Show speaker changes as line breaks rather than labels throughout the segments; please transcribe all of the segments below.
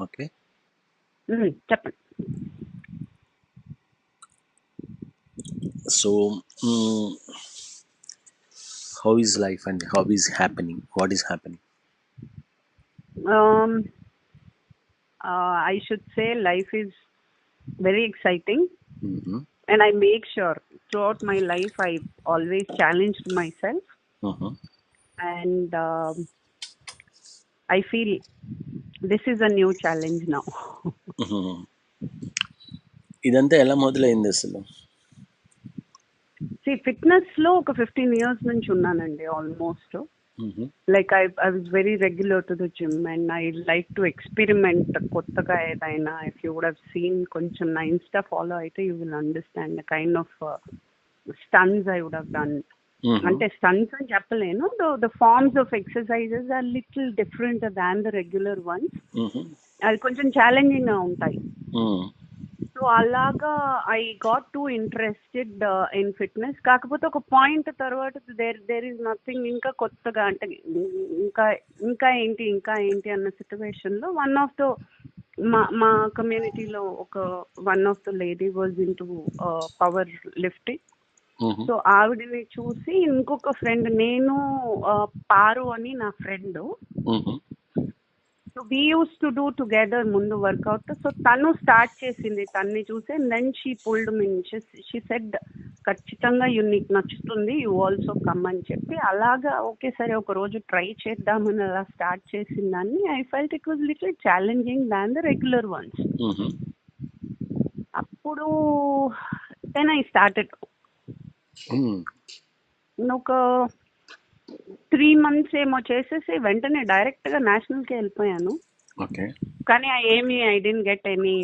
Okay.
చెప్పండి.
So how is life and how is happening? What is happening?
I should say life is very exciting,
Mm-hmm.
and I make sure throughout my life I've always challenged myself,
Mm-hmm.
and I feel this is a new challenge now.
Mm-hmm. ఇదంతా ఎలా మొదలైంది అసలు?
Fitness లో ఒక 15 years నుంచి ఉన్నానండి almost. Like I was very regular to the gym and I like to experiment కొత్తగా ఏదైనా. If you would have seen కొంచెం నా ఇన్స్టా ఫాలో అయితే you will understand the kind of stunts I would have done. అంటే stunts అని చెప్పలేను, the forms of exercises are little different than the regular ones. అది కొంచెం ఛాలెంజింగ్ గా ఉంటాయి. సో అలాగా I got to interested in fitness. కాకపోతే ఒక పాయింట్ తర్వాత దేర్ ఈజ్ నథింగ్, ఇంకా కొత్తగా అంటే ఇంకా ఇంకా ఏంటి ఇంకా ఏంటి అన్న సిచ్యువేషన్ లో వన్ ఆఫ్ ద మా కమ్యూనిటీలో one of the lady was in to power lifting. So ఆవిడని చూసి ఇంకొక ఫ్రెండ్, నేను పారు అని నా friend, so we use to do together ముందు వర్కౌట్. సో తను స్టార్ట్ చేసింది, తన్ని చూసి then she pulled me. She said ఖచ్చితంగా నీకు నచ్చుతుంది, యూ ఆల్సో కమ్ అని చెప్పి. అలాగా ఓకే సరే ఒక రోజు ట్రై చేద్దామని అలా స్టార్ట్ చేసిన దాన్ని I felt it was little challenging than the regular once. అప్పుడు దెన్ ఐ స్టార్టెడ్. ఒక 3 months ఏమో చేసేసి వెంటనే డైరెక్ట్ గా నేషనల్ కి వెళ్ళిపోయాను. కానీ I didn't get any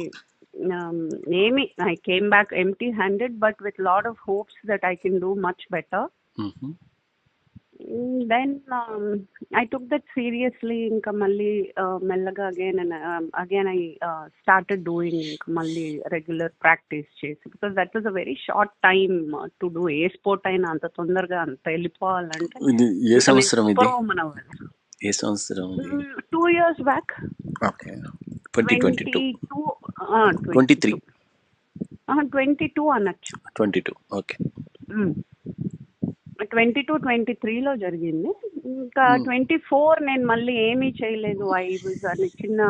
I came back empty handed but with lot of hopes that I can do much better. Then I took that seriously. ఇంకా మళ్ళీ మెల్లగా అగైన్ ఐ స్టార్టెడ్ డూయింగ్, ఇంకా మళ్ళీ regular practice చేసి, because that was a very short time to do. A sport అయినా అంత తొందరగా అంత వెళ్ళిపోవాలంటే 2 years back. 22 అనొచ్చు. 22-23లో జరిగింది. ఇంకా 24 నేను మళ్ళీ ఏమీ చేయలేదు. చిన్న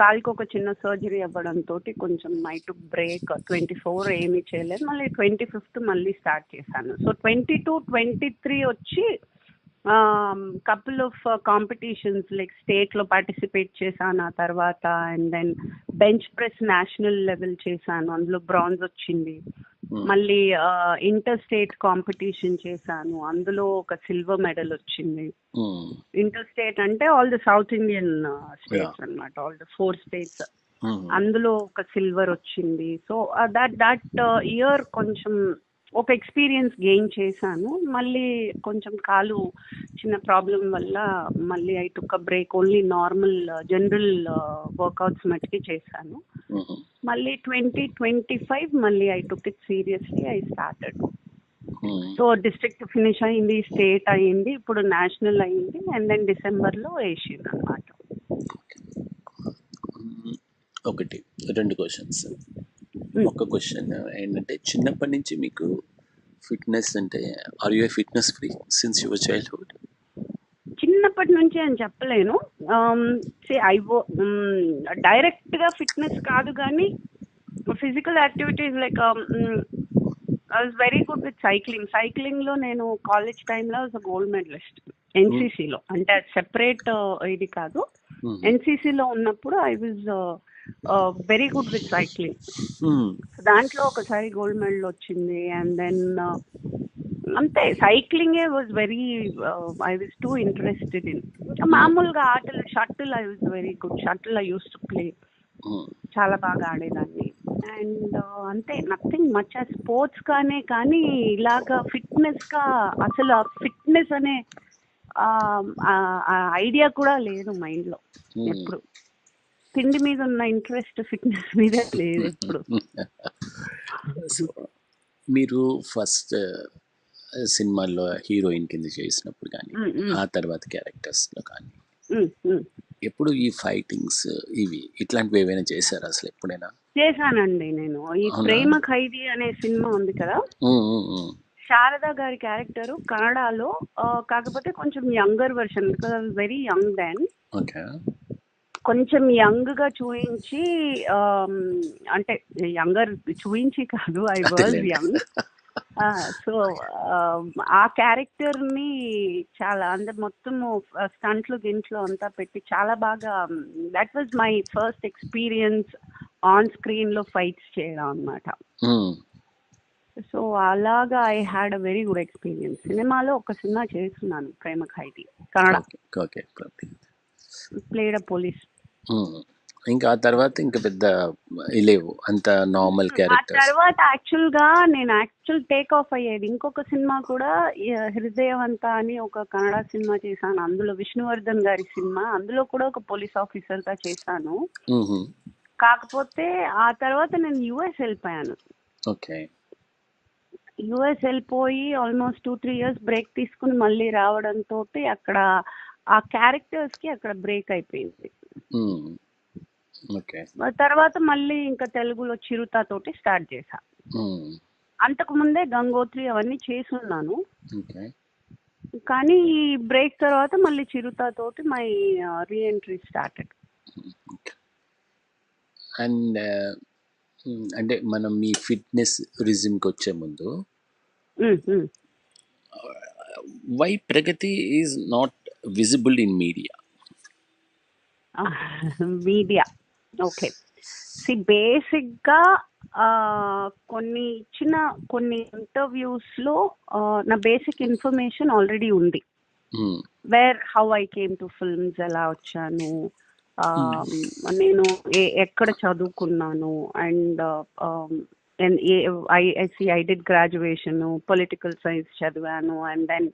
కాలికి ఒక చిన్న సర్జరీ అవ్వడంతో కొంచెం ఐ టుక్ బ్రేక్. 24 ఏమీ చేయలేదు. మళ్ళీ 25th మళ్ళీ స్టార్ట్ చేశాను. సో 22-23 వచ్చి couple of competitions like state లో పార్టిసిపేట్ చేశాను. ఆ తర్వాత and then bench press national level చేశాను, అందులో బ్రాంజ్ వచ్చింది. మళ్ళీ ఇంటర్ స్టేట్ కాంపిటీషన్ చేశాను, అందులో ఒక సిల్వర్ మెడల్ వచ్చింది. ఇంటర్ స్టేట్ అంటే all the south Indian states అన్నమాట, ఆల్ ద 4 states. అందులో ఒక సిల్వర్ వచ్చింది. సో దట్ ఇయర్ కొంచెం ఒక ఎక్స్పీరియన్స్ గెయిన్ చేశాను. మళ్ళీ కొంచెం కాలు చిన్న ప్రాబ్లం వల్ల మళ్ళీ I took a break. Only normal general workouts మట్టుకి చేశాను. మళ్ళీ 2025 మళ్ళీ I took it seriously, I started. So district finish అయింది, స్టేట్ అయింది, ఇప్పుడు నేషనల్ అయింది, అండ్ దెన్ డిసెంబర్లో ఏషియన్ అన్నమాట.
ఒకటి 2 క్వశ్చన్స్. ఒక క్వశ్చన్ ఏంటంటే, చిన్నప్పటి నుంచి మీకు ఫిట్నెస్ అంటే, are you a fitness freak since your childhood?
చిన్నప్పటి నుంచి అని చెప్పలేను. డైరెక్ట్ గా ఫిట్నెస్ కాదు, కానీ physical activities like I was very good with cycling. Cycling లో నేను కాలేజ్ టైంలో గోల్డ్ మెడలిస్ట్ ఎన్సీసీలో. అంటే సెపరేట్ ఇది కాదు, ఎన్సీసీలో ఉన్నప్పుడు I was very good with cycling. దాంట్లో ఒకసారి గోల్డ్ మెడల్ వచ్చింది. అండ్ దెన్ అంతే, cycling was very I was two interested in. మామూలుగా ఆటలు, shuttle I was very good. Shuttle I use to play, చాలా బాగా ఆడేదాన్ని. అండ్ అంతే, నథింగ్ మచ్ ఆ స్పోర్ట్స్ గానే. కానీ ఇలాగా ఫిట్నెస్ గా అసలు ఫిట్నెస్ అనే ఐడియా కూడా లేదు మైండ్ లో. ఎప్పుడు తిండి మీద ఉన్న ఇంట్రెస్ట్ ఫిట్నెస్ మీద లేదు ఎప్పుడు.
మీరు ఫస్ట్ సినిమాల్లో హీరోయిన్ కింద చేసినప్పుడు కానీ, ఆ తర్వాత క్యారెక్టర్స్ లో కానీ ఎప్పుడు ఈ ఫైటింగ్స్ ఇవి ఇట్లాంటివి ఏవైనా చేశారా అసలు ఎప్పుడైనా?
చేశానండి నేను. ఈ
అవునా?
'ప్రేమ ఖైదీ' అనే సినిమా ఉంది కదా!
ఉమ్, ఉమ్, ఉమ్.
శారద గారి క్యారెక్టర్ కన్నడలో కాకపోతే కొంచెం younger version because I was very young then.
Okay.
కొంచెం యంగ్గా చూయించి అంటే యంగర్ చూయించి కాదు, ఐ వాజ్
అదేలేండి.
యంగ్. సో ఆ క్యారెక్టర్ని చాలా అంటే మొత్తము స్టంట్లు గింట్లు అంతా పెట్టి చాలా బాగా, that was my first experience on స్క్రీన్లో ఫైట్స్ చేయడం అనమాట.
ఉమ్,
సో అలాగా I had a very good experience. సినిమాలో ఒక సినిమా చేస్తున్నాను 'Prema Khaidi' Kannada.
Okay okay.
Played a police.
ఇంకా ఆ తర్వాత ఇంకా పెద్ద లేవు, అంత నార్మల్
ఆ
క్యారెక్టర్స్.
తర్వాత యాక్చువల్గా నేను టేక్ ఆఫ్ అయ్యేది. ఇంకొక సినిమా కూడా 'హృదయవంత' అని ఒక కన్నడ సినిమా చేశాను. అందులో విష్ణువర్ధన్ గారి సినిమా. అందులో కూడా ఒక పోలీస్ ఆఫీసర్గా చేశాను. కాకపోతే ఆ తర్వాత నేను యుఎస్ వెళ్ళిపోయాను.
ఓకే.
యుఎస్ వెళ్ళిపోయి ఆల్మోస్ట్ 2-3 years బ్రేక్ తీసుకుని మళ్ళీ రావడంతో అక్కడ ఆ క్యారెక్టర్స్కి అక్కడ బ్రేక్ అయిపోయింది.
ఓకే.
తర్వాత మళ్ళీ ఇంకా తెలుగులో 'చిరుత' తోటి స్టార్ట్ చేశా. అంతకు ముందే 'గంగోత్రి' అవన్నీ చేసున్నాను. కానీ ఈ బ్రేక్ తర్వాత మళ్ళీ 'చిరుత' తోటి మై రీఎంట్రీ స్టార్టెడ్.
అండ్ అంటే మనం మీ ఫిట్నెస్ రిజిమ్కి వచ్చే ముందు why Pragathi is not visible in media?
Okay. బేసిక్గా కొన్ని ఇంటర్వ్యూస్లో నా బేసిక్ ఇన్ఫర్మేషన్ ఆల్రెడీ ఉంది. Where how I came to films, ఎలా వచ్చాను, నేను ఎక్కడ చదువుకున్నాను, and I did graduation, political science చదివాను, and then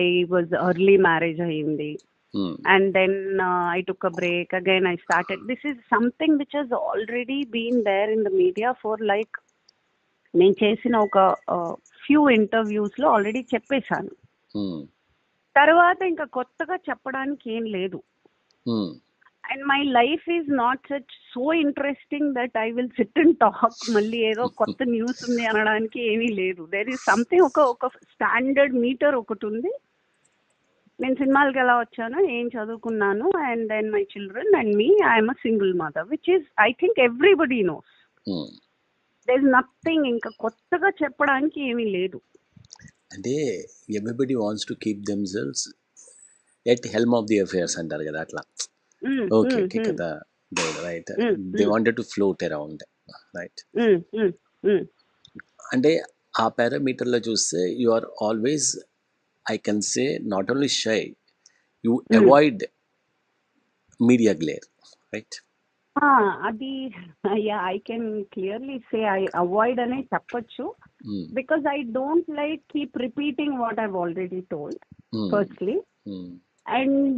I was early marriage అయ్యింది. And then I took a break. Again, I started. This is something which has already been there in the media for like, నేను చేసిన ఒక few ఇంటర్వ్యూస్లో already చెప్పేశాను. తర్వాత ఇంకా కొత్తగా చెప్పడానికి ఏం లేదు. And my life is not such so interesting that I will sit and talk. మళ్ళీ ఏదో కొత్త న్యూస్ ఉంది అనడానికి ఏమీ లేదు. దేర్ ఈజ్ సంథింగ్, ఒక స్టాండర్డ్ మీటర్ ఒకటి ఉంది. నేను సినిమాలకి ఎలా వచ్చాను, ఏం చదువుకున్నాను, and then my children and me, I'm a single mother, which is I think everybody knows. There is nothing, ఇంకా కొత్తగా చెప్పడానికి ఏమీ లేదు.
అంటే everybody wants to keep themselves at helm of the affairs అంటారు కదా, అట్లా. ఓకే ఓకే కదా, right. They wanted to float around, right. అంటే ఆ పారామీటర్లో చూస్తే you are always, I can say, not only shy, you avoid media glare, right?
అది I can clearly say I avoid అనే చెప్పొచ్చు, because I don't like keep repeating what I've already told, firstly. And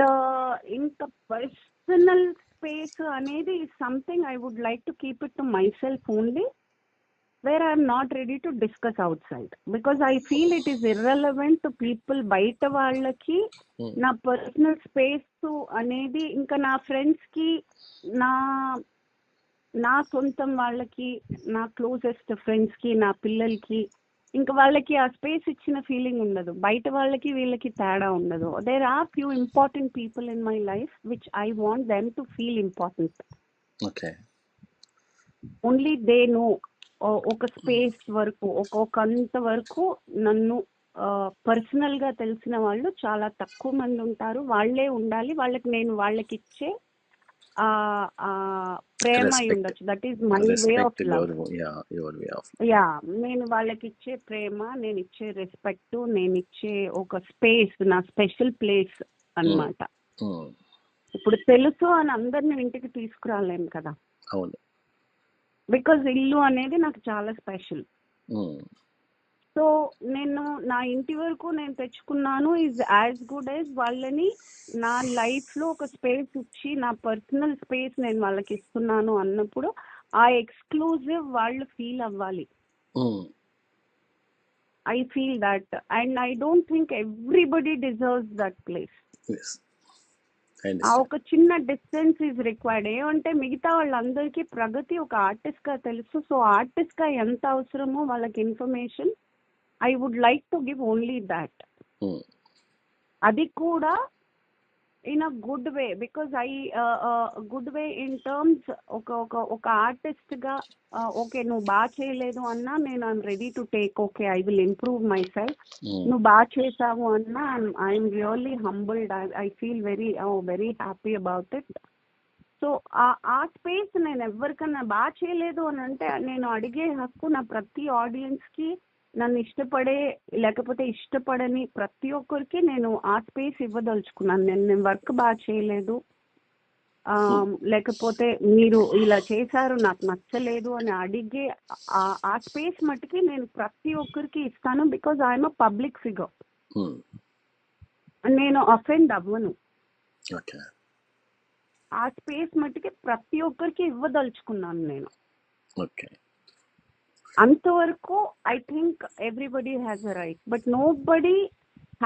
ఇంకా personal space అనేది is something I would like to keep it to myself only, where I am not ready to discuss outside, because I feel it is irrelevant to people. బయట వాళ్ళకి నా personal space అనేది, ఇంకా నా ఫ్రెండ్స్కి, నా సొంతం వాళ్ళకి, నా క్లోజెస్ట్ ఫ్రెండ్స్కి, నా పిల్లలకి, ఇంకా వాళ్ళకి ఆ స్పేస్ ఇచ్చిన ఫీలింగ్ ఉండదు. బయట వాళ్ళకి వీళ్ళకి తేడా ఉండదు. There are few important people in my life which I want them to feel important. Only they know. ఒక స్పేస్ వరకు, ఒకంత వరకు నన్ను పర్సనల్గా తెలిసిన వాళ్ళు చాలా తక్కువ మంది ఉంటారు. వాళ్ళే ఉండాలి. వాళ్ళకి ఇచ్చే ప్రేమ అయి ఉండొచ్చు. That is my way of love. నేను వాళ్ళకి ఇచ్చే ప్రేమ, నేను ఇచ్చే రెస్పెక్ట్, నేను ఇచ్చే ఒక స్పేస్, నా స్పెషల్ ప్లేస్ అన్నమాట. ఇప్పుడు తెలుసు అని అందరిని ఇంటికి తీసుకురాలేము కదా, బికాజ్ ఇల్లు అనేది నాకు చాలా స్పెషల్. సో నేను నా ఇంటి వరకు నేను తెచ్చుకున్నాను ఈజ్ యాజ్ గుడ్ యాజ్ వాళ్ళని నా లైఫ్లో ఒక స్పేస్ ఇచ్చి, నా పర్సనల్ స్పేస్ నేను వాళ్ళకి ఇస్తున్నాను అన్నప్పుడు ఆ ఎక్స్క్లూజివ్ వాళ్ళు ఫీల్ అవ్వాలి. I feel that, and I don't think everybody deserves that place. ఆ ఒక చిన్న డిస్టెన్స్ ఈజ్ రిక్వైర్డ్. ఏమంటే మిగతా వాళ్ళందరికీ ప్రగతి ఒక ఆర్టిస్ట్ గా తెలుసు. సో ఆర్టిస్ట్ గా ఎంత అవసరమో వాళ్ళకి information I would like to give only that. అది కూడా in a good way, because good way in terms ఒక ఆర్టిస్ట్ గా ఓకే నువ్వు బాగా చేయలేదు అన్నా నేను I'm ready to take, okay I will improve myself. నువ్వు బాగా చేసావు అన్నా I'm really humbled, I feel very happy about it. So ఆ స్పేస్ నేను ఎవరికన్నా బాగా చేయలేదు అని అంటే నేను అడిగే హక్కు నా ప్రతి ఆడియన్స్ కి, నన్ను ఇష్టపడే లేకపోతే ఇష్టపడని ప్రతి ఒక్కరికి నేను ఆ స్పేస్ ఇవ్వదలుచుకున్నాను. నేను వర్క్ బాగా చేయలేదు లేకపోతే మీరు ఇలా చేశారు నాకు నచ్చలేదు అని అడిగే ఆ స్పేస్ మట్టుకి నేను ప్రతి ఒక్కరికి ఇస్తాను. Because I'm a public figure, నేను అఫెండ్ అవ్వను. ఆ స్పేస్ మట్టుకి ప్రతి ఒక్కరికి ఇవ్వదలుచుకున్నాను నేను. అంతవరకు I think everybody has a right, but nobody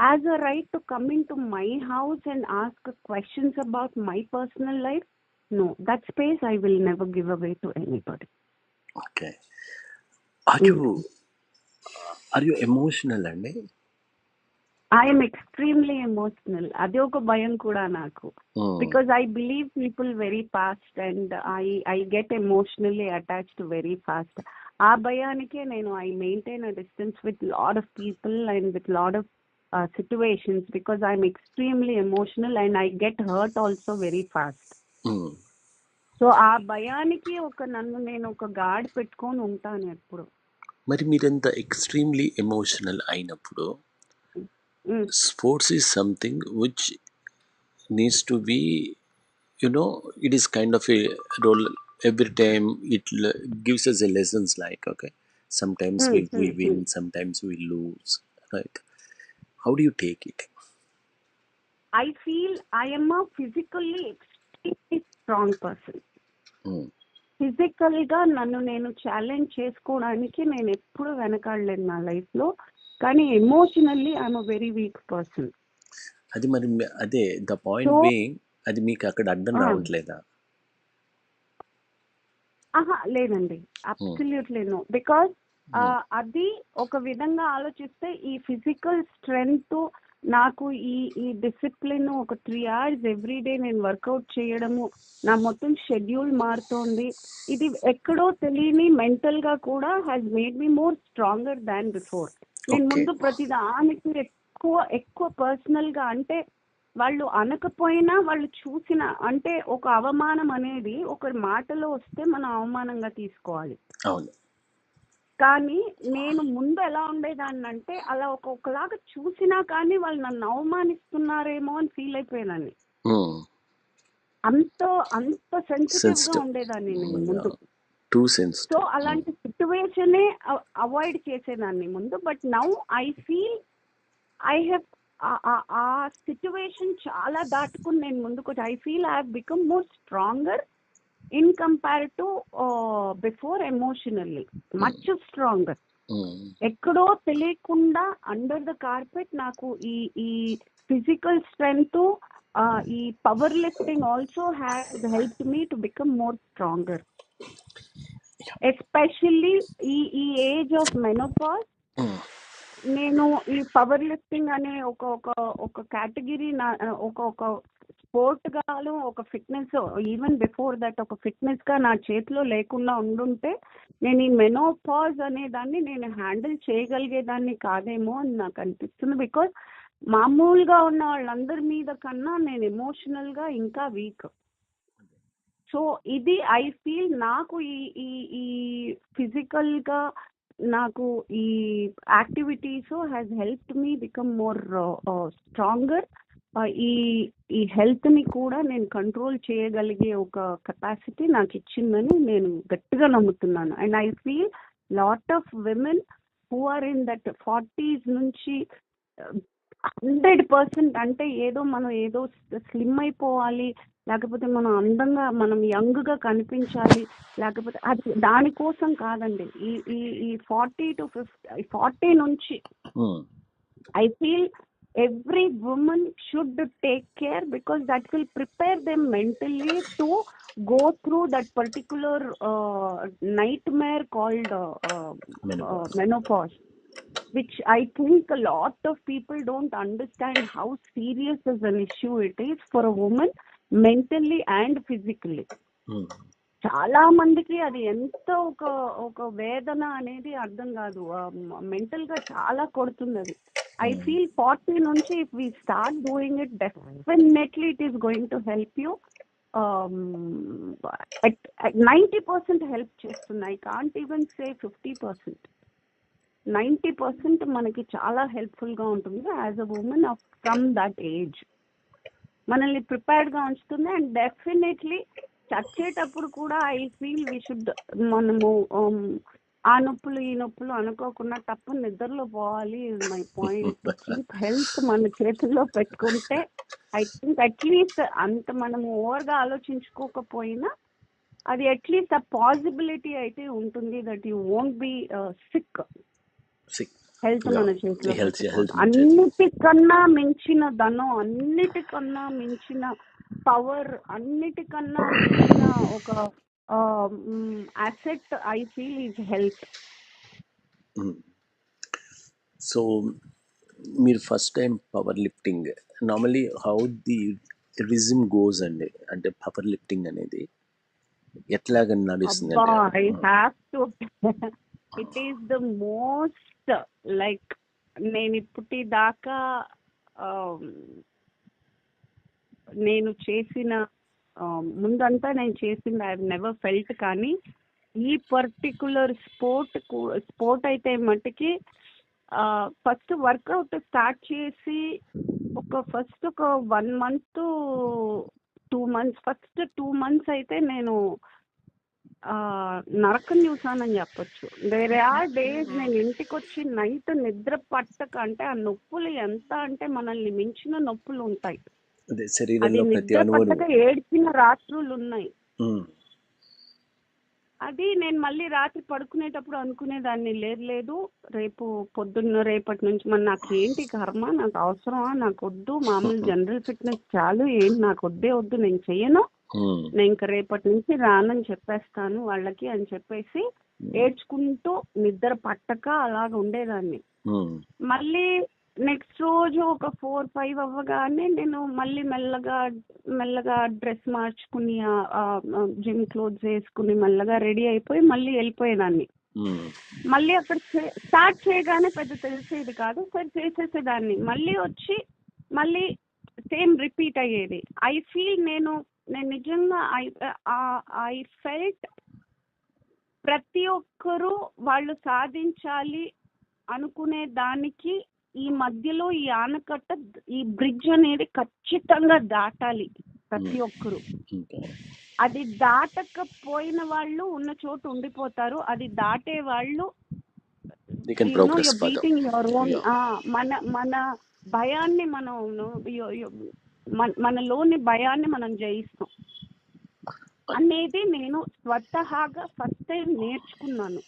has a right to come into my house and ask questions about my personal life. No, that space I will never give away to anybody.
Okay. Are you emotional andi?
I am extremely emotional. Adi oka bayam kuda naku. Because I believe people very fast and I get emotionally attached very fast. ఆ భయానికే నేను I maintain a distance with lot of people and with lot of situations because I am extremely emotional and I get hurt also very fast. So ఆ భయానికి నన్ను నేను ఒక gourd పెట్టుకొని ఉంటాను ఎప్పుడు.
మరి మీరంత ఎక్స్ట్రీమ్లీ ఎమోషనల్ అయినప్పుడు sports is something which needs to be it is kind of a role. Every time it gives us a lessons like, okay, sometimes we win, sometimes we lose, right? How do you take it?
I feel I am a physically extremely strong person. Physical గా నన్ను నేను challenge చేసుకోవడానికి నేను ఎప్పుడు వెనకాడలేదు నా life లో, కానీ emotionally I'm a very weak person.
అది మరి అదే ద పాయింట్ బీయింగ్, అది మీకు అక్కడ అడ్డం రావట్లేదా?
లేదండి, అబ్సల్యూట్లీ నో. బికాస్ అది ఒక విధంగా ఆలోచిస్తే ఈ ఫిజికల్ స్ట్రెంగ్త్ నాకు ఈ డిసిప్లిన్ ఒక 3 hours ఎవ్రీడే నేను వర్కౌట్ చేయడము, నా మొత్తం షెడ్యూల్ మారుతోంది. ఇది ఎక్కడో తెలియని మెంటల్ గా కూడా has made me more stronger than before. నేను ముందు ప్రతిదానికి ఎక్కువ పర్సనల్ గా, అంటే వాళ్ళు అనకపోయినా వాళ్ళు చూసిన, అంటే ఒక అవమానం అనేది ఒకరి మాటలో వస్తే మనం అవమానంగా తీసుకోవాలి. కానీ నేను ముందు ఎలా ఉండేదాన్ని అంటే అలా ఒకలాగా చూసినా కానీ వాళ్ళు నన్ను అవమానిస్తున్నారేమో అని ఫీల్ అయిపోయానని. అంత సెన్సిటివ్ గా ఉండేదాన్ని నేను ముందు. సో అలాంటి సిచ్యువేషన్ అవాయిడ్ చేసేదాన్ని ముందు. But now I feel I have ఆ సిచ్యువేషన్ చాలా దాటుకుని నేను ముందుకు వచ్చి I feel I have become more stronger in compared to before, emotionally much stronger. ఎక్కడో తెలియకుండా అండర్ ద కార్పెట్ నాకు ఈ ఫిజికల్ స్ట్రెంగ్త్, ఈ power lifting also has helped me to become more stronger. Especially ఈ ఏజ్ ఆఫ్ మెనోపాజ్ నేను ఈ power lifting అనే ఒక కేటగిరీ ఒక స్పోర్ట్ గాను ఒక ఫిట్నెస్, ఈవెన్ బిఫోర్ దట్ ఒక ఫిట్నెస్ గా నా చేతిలో లేకుండా ఉండుంటే నేను ఈ మెనోపాజ్ అనే దాన్ని నేను హ్యాండిల్ చేయగలిగేదాన్ని కాదేమో అని నాకు అనిపిస్తుంది. బికాజ్ మామూలుగా ఉన్న వాళ్ళందరి మీద కన్నా నేను ఎమోషనల్ గా ఇంకా వీక్. సో ఇది ఐ ఫీల్ నాకు ఈ ఫిజికల్ గా నాకు ఈ activities has helped me become more stronger. ఈ హెల్త్ ని కూడా నేను కంట్రోల్ చేయగలిగే ఒక కెపాసిటీ నాకు ఇచ్చిందని నేను గట్టిగా నమ్ముతున్నాను. And I feel lot of women who are in that 40s నుంచి 100%, అంటే మనం ఏదో స్లిమ్ అయిపోవాలి, లేకపోతే మనం అందంగా మనం యంగ్ గా కనిపించాలి, లేకపోతే అది దానికోసం కాదండి. ఈ 40 to 50 40 నుంచి I feel every woman should take care, because that will prepare them mentally to go through that particular nightmare called menopause, which I think a lot of people don't understand how serious as an issue it is for a woman, mentally and physically. చాలా మందికి అది ఎంత ఒక వేదన అనేది అర్థం కాదు. Mental గా చాలా కొడుతుంది అది. I feel 40 నుంచి if we start doing it, definitely it is going to help you. At 90% help చేస్తుంది. I can't even say 50%. 90% మనకి చాలా హెల్ప్ఫుల్ గా ఉంటుంది as a women from that age. మనల్ని ప్రిపేర్డ్ గా ఉంచుతుంది. అండ్ డెఫినెట్లీ చచ్చేటప్పుడు కూడా ఐ ఫీల్ వీ షుడ్, మనము ఆ నొప్పులు ఈ నొప్పులు అనుకోకుండా తప్ప నిద్రలో పోవాలి. Is my point. Keep health మన చేతుల్లో పెట్టుకుంటే ఐ థింక్ అట్లీస్ట్ అంత మనము ఓవర్గా ఆలోచించుకోకపోయినా అది అట్లీస్ట్ ఆ పాసిబిలిటీ అయితే ఉంటుంది that you won't be sick. Health మన చేతిలో. అన్నిటికన్నా మించిన ధనం, అన్నిటికన్నా మించిన పవర్, అన్నిటికన్నా మించిన ఒక asset I feel is health.
So మీరు first time power lifting, normally how the regime goes అండి, అంటే పవర్ లిఫ్టింగ్ అనేది ఎట్లాగా నడుస్తుంది?
I have to it is the most like నేను ఇప్పటి దాకా నేను చేసిన ముందంతా నేను చేసింది ఐ హావ్ నెవర్ ఫెల్ట్. కానీ ఈ పర్టికులర్ స్పోర్ట్ అయితే మట్టుకి ఫస్ట్ వర్కౌట్ స్టార్ట్ చేసి ఫస్ట్ ఒక 1 month 2 months, ఫస్ట్ 2 months అయితే నేను నరకం చూసానని చెప్పొచ్చు. వేరే ఆ డేస్ నేను ఇంటికి వచ్చి నైట్ నిద్ర పట్టక, అంటే ఆ నొప్పులు ఎంత అంటే మనల్ని మించిన నొప్పులు ఉంటాయి. అది నిద్ర పట్టక ఏడ్చిన రాత్రులు ఉన్నాయి. అది నేను మళ్ళీ రాత్రి పడుకునేటప్పుడు అనుకునేదాన్ని, లేదు రేపు పొద్దున్న రేపటి నుంచి మరి నాకు ఏంటి కర్మ, నాకు అవసరమా, నాకు వద్దు, మామూలు జనరల్ ఫిట్నెస్ చాలు, ఏంటి నాకు వద్దు, నేను చెయ్యను, నేను ఇంక రేపటి నుంచి రానని చెప్పేస్తాను వాళ్ళకి అని చెప్పేసి ఏడ్చుకుంటూ నిద్ర పట్టక అలాగ ఉండేదాన్ని. మళ్ళీ నెక్స్ట్ రోజు ఒక 4-5 అవ్వగానే నేను మళ్ళీ మెల్లగా డ్రెస్ మార్చుకుని జిమ్ క్లోత్స్ వేసుకుని మెల్లగా రెడీ అయిపోయి మళ్ళీ వెళ్ళిపోయేదాన్ని. మళ్ళీ అక్కడ స్టార్ట్ చేయగానే పెద్ద తెలిసేది కాదు, సరే చేసేసేదాన్ని. మళ్ళీ వచ్చి మళ్ళీ సేమ్ రిపీట్ అయ్యేది. ఐ ఫీల్ నేను నిజంగా ఐ ఫెల్ట్ ప్రతి ఒక్కరూ వాళ్ళు సాధించాలి అనుకునే దానికి ఈ మధ్యలో ఈ ఆనకట్ట, ఈ బ్రిడ్జ్ అనేది ఖచ్చితంగా దాటాలి ప్రతి ఒక్కరు. అది దాటకపోయిన వాళ్ళు ఉన్న చోటు ఉండిపోతారు. అది దాటే వాళ్ళు మన భయాన్ని మనలోని భయాన్ని మనం జయిస్తాం అనేది నేను స్వతహాగా ఫస్ట్ టైం నేర్చుకున్నాను.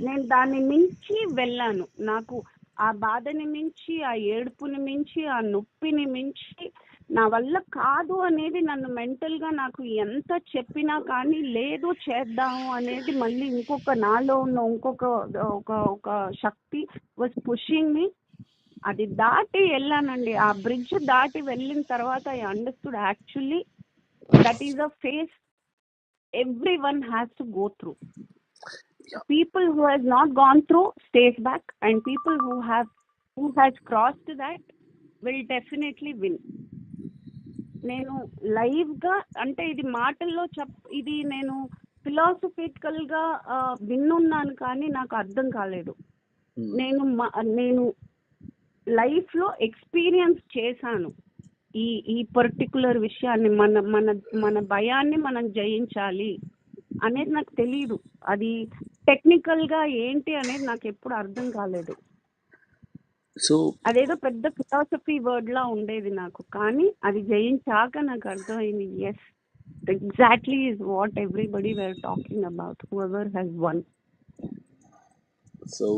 నేను దాన్ని మించి వెళ్ళాను. నాకు ఆ బాధని మించి, ఆ ఏడుపుని మించి, ఆ నొప్పిని మించి నా వల్ల కాదు అనేది నన్ను మెంటల్ గా నాకు ఎంత చెప్పినా కానీ లేదు చేద్దాము అనేది మళ్ళీ ఇంకొక నాలో ఉన్న ఒక శక్తి వాజ్ పుషింగ్ మీ. అది దాటి వెళ్ళానండి. ఆ బ్రిడ్జ్ దాటి వెళ్ళిన తర్వాత I understood actually that is a face everyone has to go through. People who has not gone through stays back, and people who has crossed that will definitely win. నేను live గా, అంటే ఇది మాటల్లో ఇది నేను ఫిలాసఫికల్ గా విన్నున్నాను కానీ నాకు అర్థం కాలేదు. నేను లైఫ్ లో ఎక్స్పీరియన్స్ చేశాను ఈ పర్టికులర్ విషయాన్ని. మన భయాన్ని మనం జయించాలి అనేది నాకు తెలియదు. అది టెక్నికల్ గా ఏంటి అనేది నాకు ఎప్పుడు అర్థం కాలేదు.
సో
అదేదో పెద్ద ఫిలాసఫీ వర్డ్ లా ఉండేది నాకు, కానీ అది జయించాక నాకు అర్థమైంది, yes exactly is what everybody were talking about, whoever has one.
So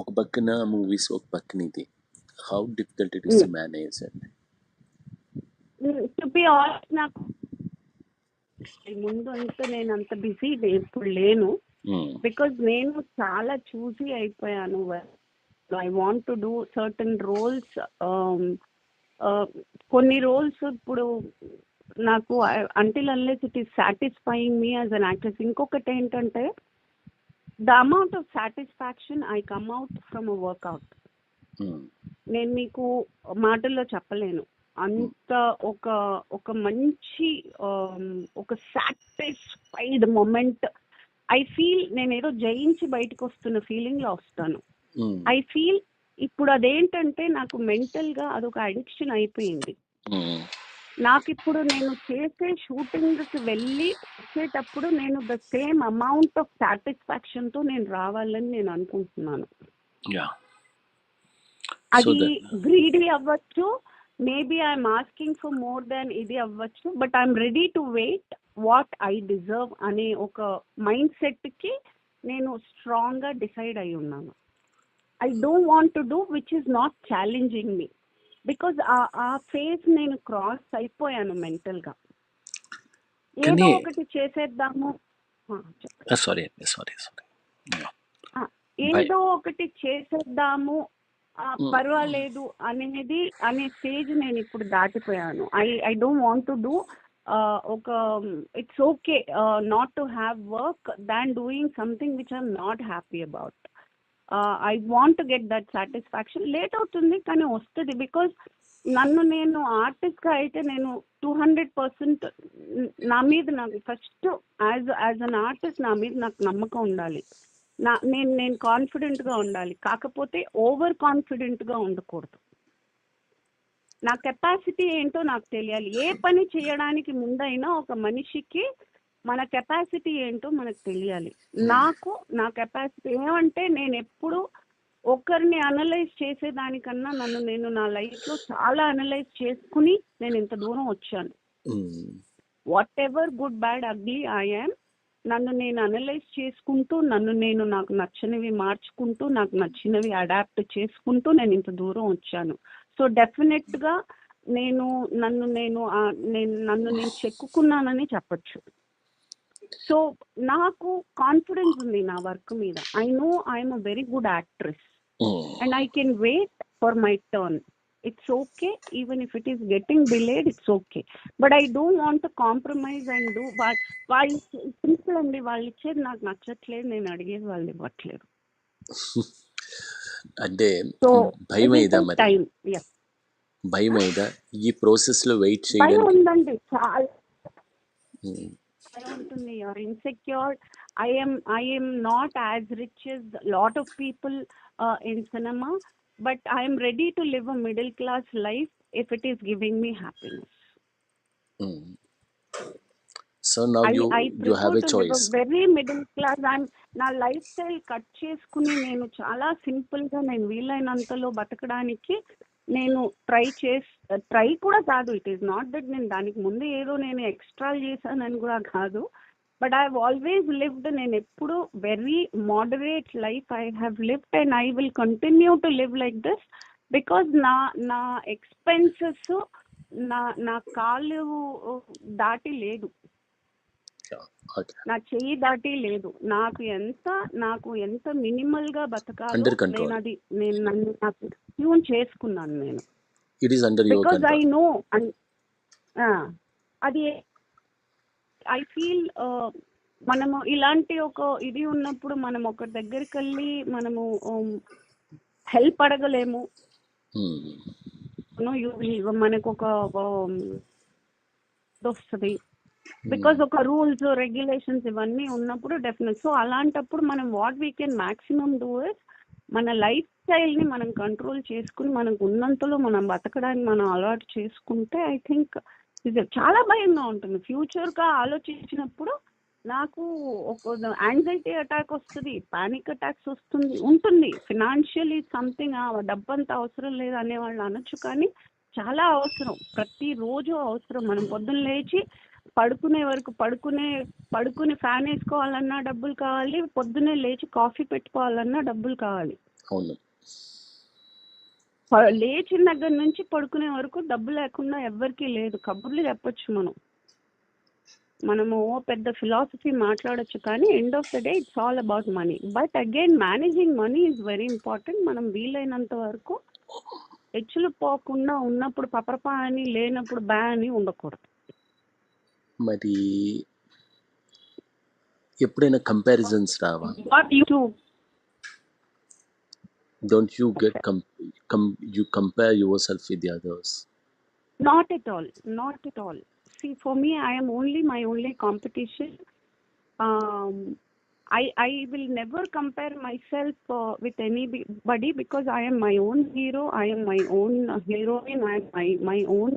ఒక పక్కన మూవీస్, ఒక పక్కన ఇది. How difficult it is to manage అండి?
టు బి ఆనెస్ట్, నాకు ముందు అంతా నేను అంత బిజీ ఇప్పుడు లేను. బికాజ్ నేను చాలా చూసి అయిపోయాను. I want to do certain roles. కొన్ని రోల్స్ ఇప్పుడు నాకు until unless it is satisfying me as an actress. ఇంకొకటి ఏంటంటే, the amount of satisfaction I come out from a workout నేను మీకు మాటల్లో చెప్పలేను. అంత ఒక మంచి ఒక సాటిస్ఫైడ్ మొమెంట్ ఐ ఫీల్. నేను ఏదో జయించి బయటకు వస్తున్న ఫీలింగ్ లో వస్తాను. ఐ ఫీల్ ఇప్పుడు అదేంటంటే నాకు మెంటల్ గా అదొక అడిక్షన్ అయిపోయింది. నాకు ఇప్పుడు నేను చేసే షూటింగ్ కి వెళ్ళి వచ్చేటప్పుడు నేను the same amount of satisfaction తో నేను రావాలని నేను అనుకుంటున్నాను. అది గ్రీడీ అవ్వచ్చు, maybe I'm asking for more than ఇది అవ్వచ్చు, but I'm ready to wait what I deserve అనే ఒక మైండ్ సెట్ కి నేను స్ట్రాంగ్ గా డిసైడ్ అయి ఉన్నాను. I don't want to do which is not challenging me, because ఆ ఫేజ్ నేను క్రాస్ అయిపోయాను మెంటల్ గా. ఏదో ఒకటి చేసేద్దాము, ఏదో ఒకటి చేసేద్దాము, పర్వాలేదు అనే స్టేజ్ నేను ఇప్పుడు దాటిపోయాను. I don't want to do ఒక it's okay not to have work than doing something which I'm not happy about. I want to get that satisfaction. Late అవుతుంది కానీ వస్తుంది. బికాజ్ నన్ను నేను ఆర్టిస్ట్గా అయితే నేను 200% నా మీద నాకు ఫస్ట్ యాజ్ అన్ ఆర్టిస్ట్ నా మీద నాకు నమ్మకం ఉండాలి. నేను కాన్ఫిడెంట్గా ఉండాలి. కాకపోతే ఓవర్ కాన్ఫిడెంట్గా ఉండకూడదు. నా కెపాసిటీ ఏంటో నాకు తెలియాలి. ఏ పని చేయడానికి ముందైనా ఒక మనిషికి మన కెపాసిటీ ఏంటో మనకు తెలియాలి. నాకు నా కెపాసిటీ ఏమంటే, నేను ఎప్పుడు ఒకరిని అనలైజ్ చేసేదానికన్నా నన్ను నేను నా లైఫ్లో చాలా అనలైజ్ చేసుకుని నేను ఇంత దూరం వచ్చాను. What ever good bad ugly I am, నన్ను నేను అనలైజ్ చేసుకుంటూ నాకు నచ్చనివి మార్చుకుంటూ నాకు నచ్చినవి అడాప్ట్ చేసుకుంటూ నేను ఇంత దూరం వచ్చాను. సో డెఫినెట్గా నన్ను నేను చెక్కుకున్నానని చెప్పచ్చు. సో నాకు కాన్ఫిడెన్స్ ఉంది నా వర్క్ మీద. I know I'm a very good actress and I can wait for my turn. It's okay, even if it is getting delayed, it's okay. But I don't want to compromise and do వాళ్ళు simple అండి. వాళ్ళు ఇచ్చేది నాకు నచ్చట్లేదు, నేను అడిగేది వాళ్ళు ఇవ్వట్లేదు.
అంటే భయమైదా ఈ ప్రాసెస్ లో వెయిట్ చేయడానికి?
భయం ఉందండి, చాలా భయం ఉంటుంది. You're insecure. I am not as rich as a lot of people in cinema, but I am ready to live a middle class life if it is giving me happiness.
So now you have a choice.
Very middle class. నా life style cut చేసుకుని నేను చాలా simple గా నేను వీలైనంతలో బతకడానికి నేను try కూడా కాదు. ఇట్ ఈస్ నాట్ దట్ నేను దానికి ముందు ఏదో నేను ఎక్స్ట్రా చేశానని కూడా కాదు. But I have always lived, నేను ఎప్పుడు very moderate life I have lived and I will continue to live like this. Because నా ఎక్స్పెన్సెస్ నా కాళ్ళు దాటి లేదు, నా చెయ్యి దాటి లేదు. నాకు ఎంత మినిమల్ గా బతకాలో నేను నన్ను నాకు ట్యూన్ చేసుకున్నాను నేను. బికాజ్ ఐ నో అది ఐ ఫీల్ మనము ఇలాంటి ఒక ఇది ఉన్నప్పుడు మనం ఒకరి దగ్గరికి వెళ్ళి మనము హెల్ప్ అడగలేము. మనకు ఒక వస్తుంది బికాజ్ ఒక రూల్స్ రెగ్యులేషన్స్ ఇవన్నీ ఉన్నప్పుడు డెఫినెట్. సో అలాంటప్పుడు మనం what we can maximum do is మన లైఫ్ స్టైల్ని మనం కంట్రోల్ చేసుకుని మనకు ఉన్నంతలో మనం బతకడానికి మనం అలవాటు చేసుకుంటే ఐ థింక్ ఇది చాలా భయంగా ఉంటుంది. ఫ్యూచర్గా ఆలోచించినప్పుడు నాకు ఒక యాంగ్జైటీ అటాక్ వస్తుంది, పానిక్ అటాక్స్ ఉంటుంది. ఫినాన్షియలీ సంథింగ్ డబ్బంతా అవసరం లేదు అనేవాళ్ళు అనొచ్చు, కానీ చాలా అవసరం, ప్రతిరోజు అవసరం. మనం పొద్దున్న లేచి పడుకునే వరకు పడుకుని ఫ్యాన్ వేసుకోవాలన్నా డబ్బులు కావాలి, పొద్దున్నే లేచి కాఫీ పెట్టుకోవాలన్నా డబ్బులు కావాలి.
అవును.
లేచిన దగ్గర నుంచి పడుకునే వరకు డబ్బు లేకుండా ఎవ్వరికీ లేదు. కబుర్లు చెప్పొచ్చు మనము పెద్ద ఫిలాసఫీ మాట్లాడొచ్చు, కానీ end of the day it's all about money. But again managing money is very important. మనం వీలైనంత వరకు హెచ్చులు పోకుండా ఉన్నప్పుడు పపరపా అని, లేనప్పుడు బ్యా అని ఉండకూడదు.
మరి ఎప్పుడైనా కంపారిజన్స్ రావా? Don't you get you compare yourself with the others?
Not at all. Not at all. See, for me, I am my only competition. I will never compare myself with anybody, because I am my own hero. I am my own heroine. I am my own.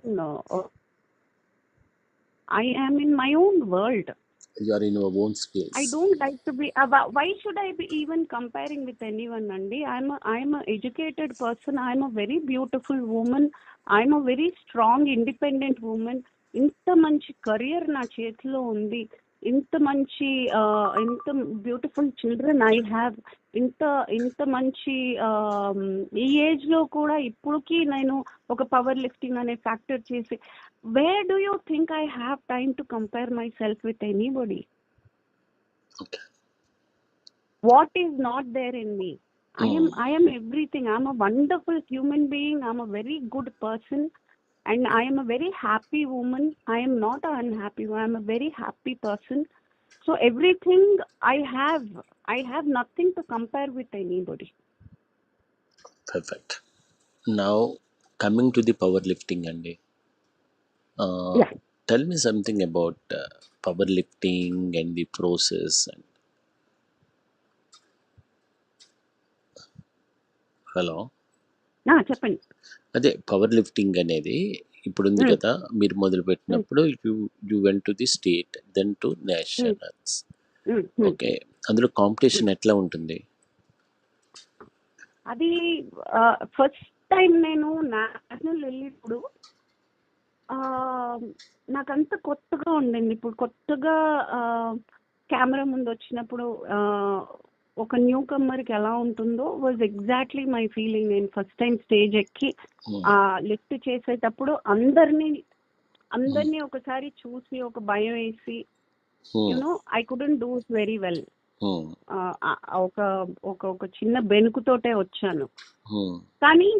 I am in my own world.
You are in your own space.
I don't like to be. Why should I be even comparing with anyone, Nandi? I am a educated person. I am a very beautiful woman. I am a very strong, independent woman. ఇంత మంచి career నా చేతిలో ఉంది. ఇంత మంచి ఇంత beautiful children I have. ఇంత మంచి ఈ ఏజ్ లో కూడా ఇప్పుడుకి నేను ఒక పవర్ లిఫ్టింగ్ అనే ఫ్యాక్టర్ చేసి, where do you think I have time to compare myself with anybody?
Okay.
What is not there in me? I am everything. I am a wonderful human being. I am a very good person, and I am a very happy woman. I am not an unhappy woman. I am a very happy person. So everything I have nothing to compare with anybody.
Perfect. Now coming to the powerlifting, Andy.
Yeah.
Tell me something about powerlifting and the process. Hello,
చెప్పండి.
అదే power lifting అనేది ఇప్పుడు ఉంది కదా, మీరు మొదలు పెట్టినప్పుడు you went to the state, then to nationals. Okay, అందులో కాంపిటీషన్ ఎట్లా ఉంటుంది?
అది ఫస్ట్ టైం నేను నేషనల్ వెళ్ళినప్పుడు నాకంత కొత్తగా ఉండింది. ఇప్పుడు కొత్తగా కెమెరా ముందు వచ్చినప్పుడు ఒక న్యూ కమ్మర్కి ఎలా ఉంటుందో వాజ్ ఎగ్జాక్ట్లీ మై ఫీలింగ్. నేను ఫస్ట్ టైం స్టేజ్ ఎక్కి లిఫ్ట్ చేసేటప్పుడు అందరినీ ఒకసారి చూసి ఒక భయం వేసి, you know I couldn't do it very well. ఒక చిన్న బెనుకుతోటే వచ్చాను. కానీ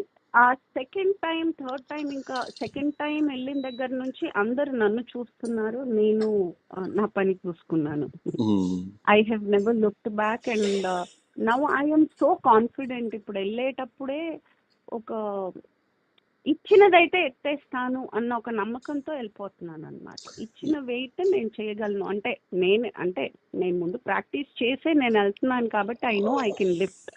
ఆ సెకండ్ టైం, థర్డ్ టైం, ఇంకా సెకండ్ టైం వెళ్ళిన దగ్గర నుంచి అందరు నన్ను చూస్తున్నారు, నేను నా పని చూసుకున్నాను. I have never looked back and now I M so confident. ఇప్పుడు వెళ్ళేటప్పుడే ఒక ఇచ్చినదైతే ఎత్తేస్తాను అన్న ఒక నమ్మకంతో వెళ్ళిపోతున్నాను అనమాట. ఇచ్చిన వెయిట్ నేను చేయగలను. అంటే నేను ముందు ప్రాక్టీస్ చేసే నేను వెళ్తున్నాను కాబట్టి I know I can lift.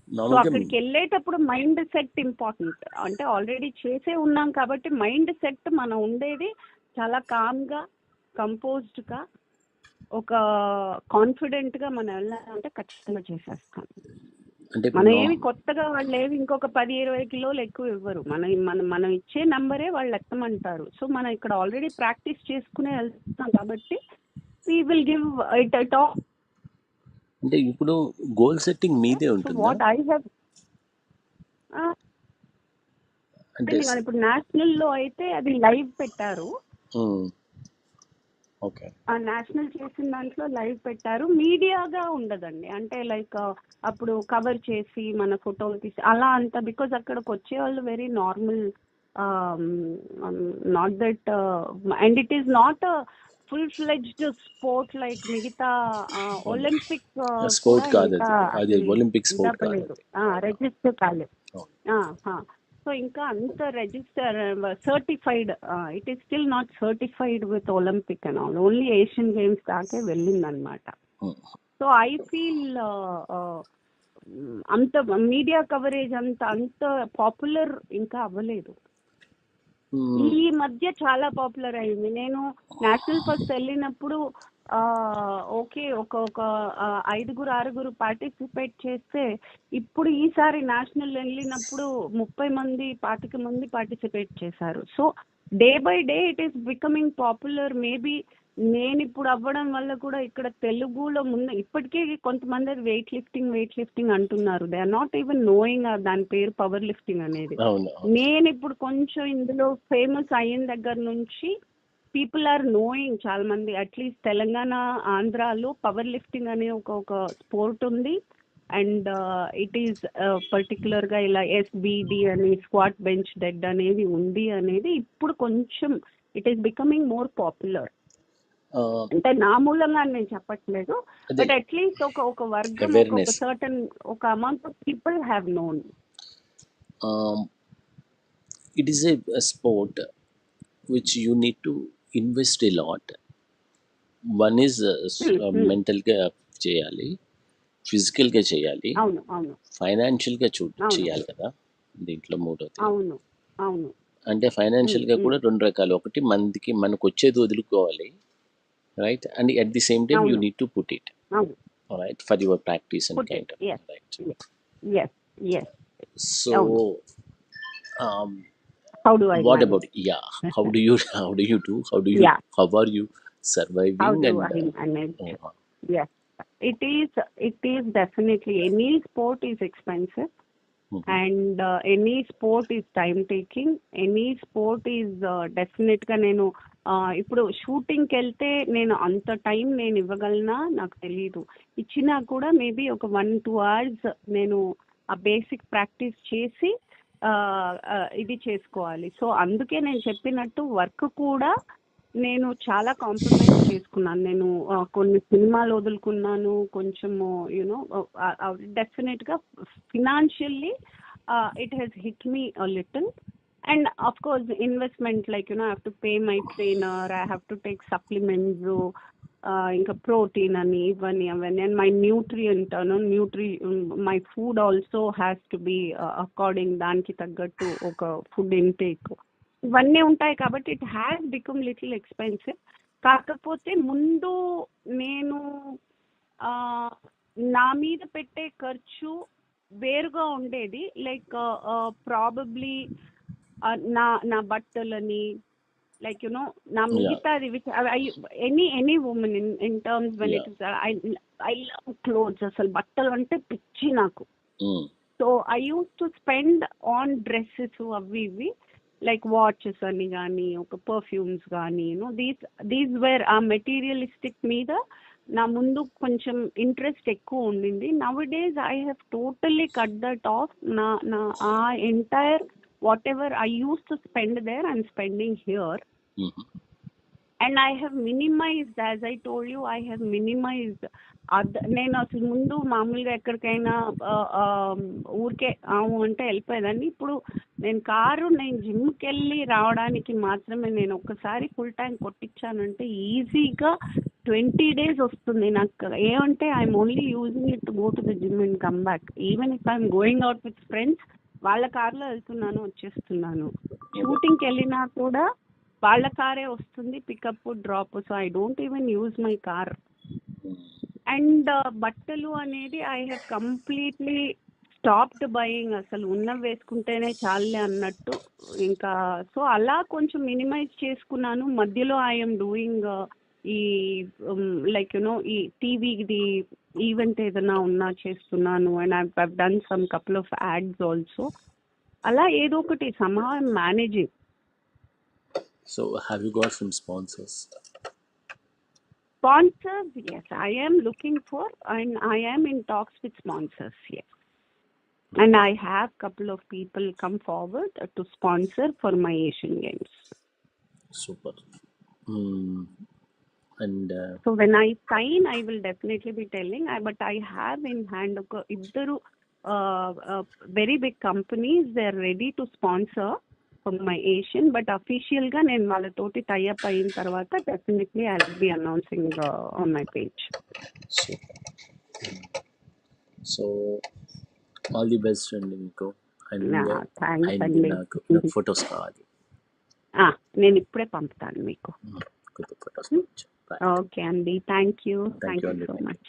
So అక్కడికి వెళ్ళేటప్పుడు మైండ్ సెట్ ఇంపార్టెంట్. అంటే ఆల్రెడీ చేసే ఉన్నాం కాబట్టి మైండ్ సెట్ మనం ఉండేది చాలా కామ్గా, కంపోజ్డ్గా, ఒక కాన్ఫిడెంట్గా మనం వెళ్ళాలంటే ఖచ్చితంగా చేసేస్తాం. మనం ఏమి కొత్తగా వాళ్ళు ఏమి ఇంకొక 10-20 కిలోలు ఎక్కువ ఇవ్వరు. మనం ఇచ్చే నంబరే వాళ్ళు ఎత్తమంటారు. సో మనం ఇక్కడ ఆల్రెడీ ప్రాక్టీస్ చేసుకునే వెళ్తున్నాం కాబట్టి we will give it all.
అంటే ఇప్పుడు గోల్ సెట్టింగ్ మీదే ఉంటుంది.
వాట్ ఐ హావ్ అంటే ఇప్పుడు నేషనల్ లో అయితే అది లైవ్ పెట్టారు. ఆ నేషనల్ చేసిన దాంట్లో లైవ్ పెట్టారు. మీడియాగా ఉండదండి. అంటే లైక్ అప్పుడు కవర్ చేసి మన ఫోటోలు తీసి అలా అంతా, బికాజ్ అక్కడికి వచ్చే వాళ్ళు very normal, not that, and it is not full fledged sport like మిగతా ఒలింపిక్
స్పోర్ట్ కాదు, అది ఒలింపిక్ స్పోర్ట్ కాదు,
రిజిస్టర్ కాలేదు. సో ఇంకా అంత register certified, it is still not certified with Olympic and all, only Asian games దాకే వెళ్ళిందనమాట. So I feel అంత మీడియా కవరేజ్ అంత పాపులర్ ఇంకా అవ్వలేదు. ఈ మధ్య చాలా పాపులర్ అయింది. నేను నేషనల్ ఫస్ట్ వెళ్ళినప్పుడు ఓకే ఒక 5-6 పార్టిసిపేట్ చేస్తే, ఇప్పుడు ఈసారి నేషనల్ వెళ్ళినప్పుడు 30 మంది 25 మంది పార్టిసిపేట్ చేశారు. So day by day it is becoming popular. Maybe నేను ఇప్పుడు అవ్వడం వల్ల కూడా ఇక్కడ తెలుగులో ముందు ఇప్పటికే కొంతమంది వెయిట్ లిఫ్టింగ్ అంటున్నారు. They are not even knowing దాని పేరు పవర్ లిఫ్టింగ్ అనేది. నేను ఇప్పుడు కొంచెం ఇందులో ఫేమస్ అయిన దగ్గర నుంచి పీపుల్ ఆర్ నోయింగ్, చాలా మంది అట్లీస్ట్ తెలంగాణ ఆంధ్రాలో పవర్ లిఫ్టింగ్ అనే ఒక స్పోర్ట్ ఉంది. అండ్ ఇట్ ఈస్ పర్టికులర్గా ఇలా ఎస్బిడి అని స్క్వాట్ బెంచ్ డెడ్ అనేది ఉంది అనేది ఇప్పుడు కొంచెం it is becoming more popular. అంటే నా మూలంగా నేను చెప్పట్లేదు, బట్ అట్లీస్ట్ ఒక వర్గం, ఒక సర్టన్ ఒక amount of people have known.
It is a sport which you need to invest a lot. One is మెంటల్గా చేయాలి, ఫిజికల్గా చేయాలి, ఫైనాన్షియల్గా చేయాలి కదా దీంట్లో. మూడోది అంటే ఫైనాన్షియల్గా కూడా రెండు రకాలు. ఒకటి మనకు వచ్చేది వదులుకోవాలి, right? And at the same time you need to put it right for your practice and kind of right.
Yes.
So
how do I
what
manage?
about how do you do how are you surviving?
How do I manage? Yes, it is definitely, any sport is expensive. And any sport is time taking. Any sport is డెఫినెట్గా నేను ఇప్పుడు షూటింగ్కి వెళ్తే నేను అంత time నేను ఇవ్వగలనా నాకు తెలీదు. ఇచ్చినా కూడా మేబీ ఒక 1-2 hours నేను ఆ బేసిక్ ప్రాక్టీస్ చేసి ఇది చేసుకోవాలి. సో అందుకే నేను చెప్పినట్టు వర్క్ కూడా నేను చాలా కాంప్రమైజ్ చేసుకున్నాను. నేను కొన్ని సినిమాలు వదులుకున్నాను, కొంచెము యూనో డెఫినెట్గా financially it has hit me a little. And of course investment, like I have to pay my trainer, I have to take supplements, ఇంకా protein అని ఇవన్నీ and my nutrient my food also has to be according దానికి తగ్గట్టు ఒక food intake ఇవన్నీ ఉంటాయి. కాబట్టి it has become little expensive. కాకపోతే ముందు నేను నా మీద పెట్టే ఖర్చు వేరుగా ఉండేది. లైక్ ప్రాబబ్లీ నా బట్టలని, లైక్ నా మిగతాది any women in terms when it is I love clothes. అసలు బట్టలు అంటే పిచ్చి నాకు. So I use to spend on dresses అవి ఇవి, లైక్ వాచెస్ అని కానీ, ఒక పర్ఫ్యూమ్స్ కానీ, దీస్ వేర్ ఆ మెటీరియలిస్టిక్ మీద నా ముందు కొంచెం ఇంట్రెస్ట్ ఎక్కువ ఉండింది. Now days I have totally cut that of. నా ఆ entire what ever I use to spend there I'm spending here. And I have minimised, as I told you, I have minimised. నేను అసలు ముందు మామూలుగా ఎక్కడికైనా ఊరికే అంటే వెళ్ళిపోయేదాన్ని. ఇప్పుడు నేను జిమ్కి వెళ్ళి రావడానికి మాత్రమే నేను ఒక్కసారి ఫుల్ ట్యాంక్ కొట్టించానంటే ఈజీగా 20 days వస్తుంది నాకు. ఏమంటే I'm only using it to go to the gym and come back. Even if I'm going out with friends, వాళ్ళ కార్లో వెళ్తున్నాను, వచ్చేస్తున్నాను. షూటింగ్కి వెళ్ళినా కూడా వాళ్ళ కారే వస్తుంది, pickup drop. So I don't even use my car. And బట్టలు అనేది I have completely stopped buying. అసలు ఉన్నవి వేసుకుంటేనే చాలే అన్నట్టు ఇంకా. సో అలా కొంచెం మినిమైజ్ చేసుకున్నాను. మధ్యలో ఐఎమ్ డూయింగ్ ఈ లైక్ ఈ టీవీది ఈవెంట్ ఏదైనా ఉన్నా చేస్తున్నాను. And I done some couple of ads also. అలా ఏదో ఒకటి somehow I'm managing.
So have you got some sponsors?
Sponsors, yes, I am looking for, and I am in talks with sponsors, yes. And I have couple of people come forward to sponsor for my Asian Games.
Super. And
so when I sign, I will definitely be telling. But I have in hand iddaru very big companies. They are ready to sponsor for my Asian. But official ga nenu vallatoti tie up ayin tarvata definitely I will be announcing on my page.
So all the best అండి మీకు.
Thanks అండి.
నాకు photos కావాలి.
నేను ఇప్పుడే పంపుతాను మీకు
photos.
Okay అండి, థ్యాంక్ యూ సో మచ్.